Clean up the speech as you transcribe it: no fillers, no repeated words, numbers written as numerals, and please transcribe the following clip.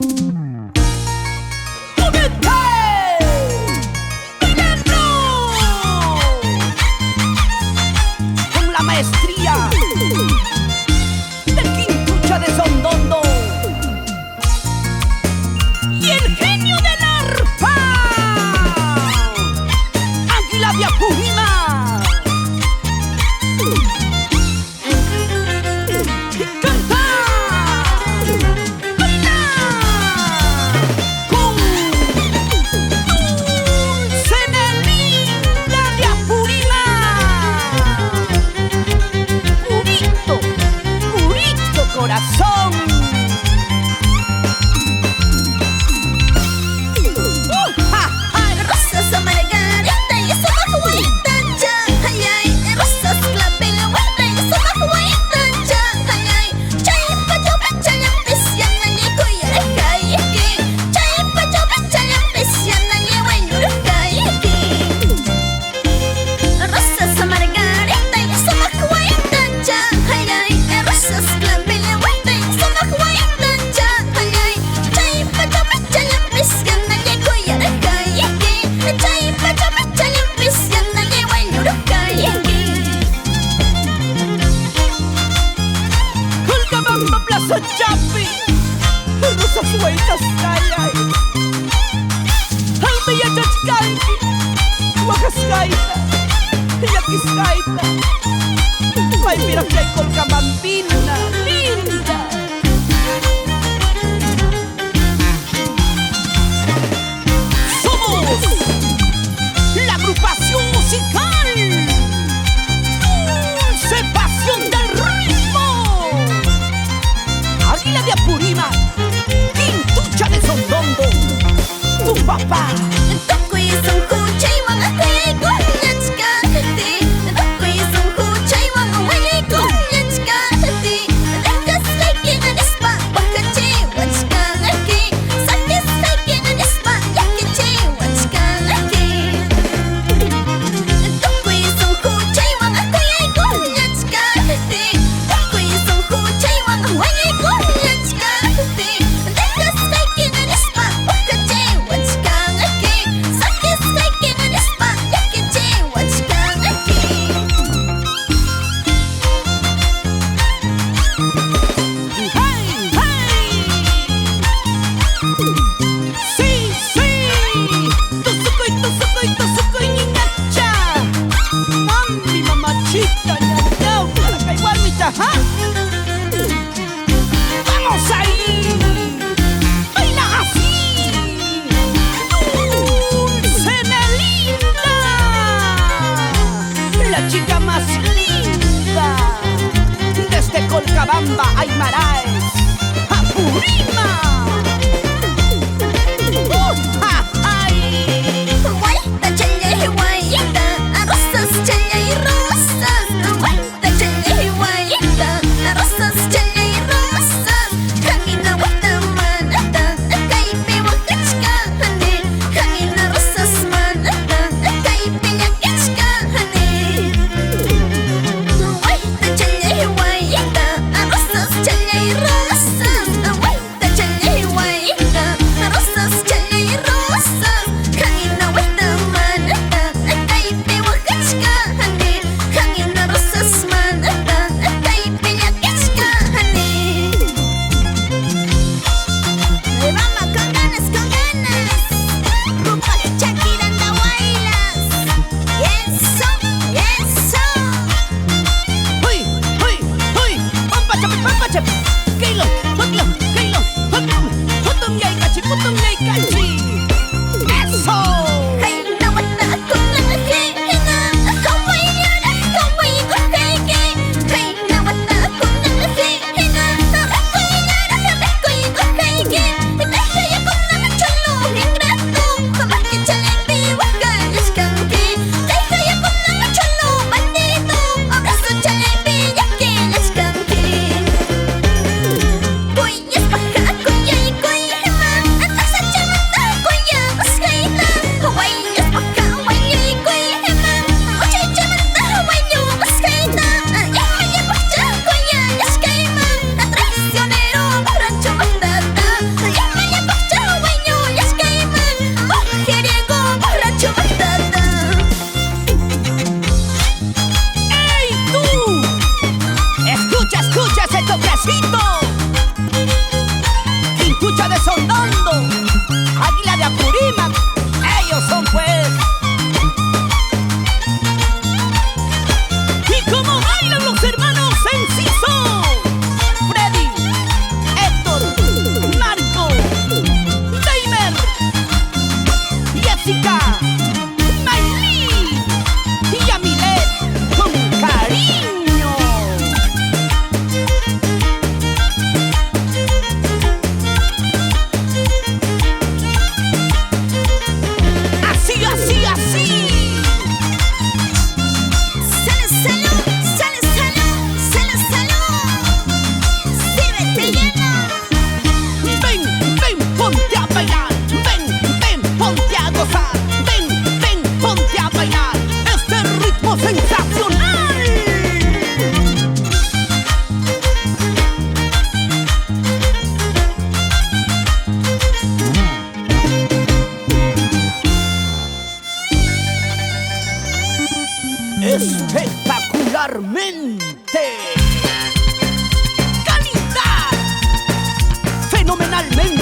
Con la maestría del Quintucha de Sondondo y el genio del arpa, Águila de Apurima. ¡Canta! ¡Baila! Con Dulce Melinda de Apurima. Purito, purito corazón. Rosas amargarita y esa majuaita ya, ay ay. Rosas clavel, huerta y esa majuaita ya, ay ay. Chaypa yo becha la pesiana y coyara kayaki. Chaypa yo becha la pesiana y guayura kayaki. Rosas amargarita y esa majuaita ya, ay ay. Rosas clavel, huerta y esa majuaita ya, ay ay. Chaypa yo becha la pesiana y coyara kayaki. Chaypa yo becha la pesiana y guayura kayaki. Colcabamba, Plaza Chapi, Rosas Huaytas, ay ay. Almeya Chachcalqui, Huacascaita, Yaquiscaita. Ay, mira que hay Colcabambina, linda. Somos la agrupación musical Dulce Pasión del Ritmo, Águila de Apurima, Quintucha de Sondondo, tu papá. Tokuy sungku chaywang ako'y kunyatskati. Tokuy sungku chaywang away kunyatskati. Dakas kaiki anispa wakachiwatskaki. Sakis kaiki anispa yakichiwatskaki. Tokuy sungku chaywang ako'y kunyatskati. Tokuy sungku chaywang away kunyatskati. Dakas kaiki anispa wakachiwatskaki. Tucha de Sondondo, Águila de Apurímac, ellos son pues. Y cómo bailan los hermanos Enciso, Freddy, Héctor, Marco, Daimer, Jessica, Maylin y Amilet con cariño. Así, así, así. Salud, salud, salud, salud, salud, salud. Sírvete lleno. Ven, ven, ponte a bailar. Ven, ven, ponte a gozar. Ven, ven, ponte a bailar. Este ritmo sensacional. Espectacularmente. Calidad. Fenomenalmente.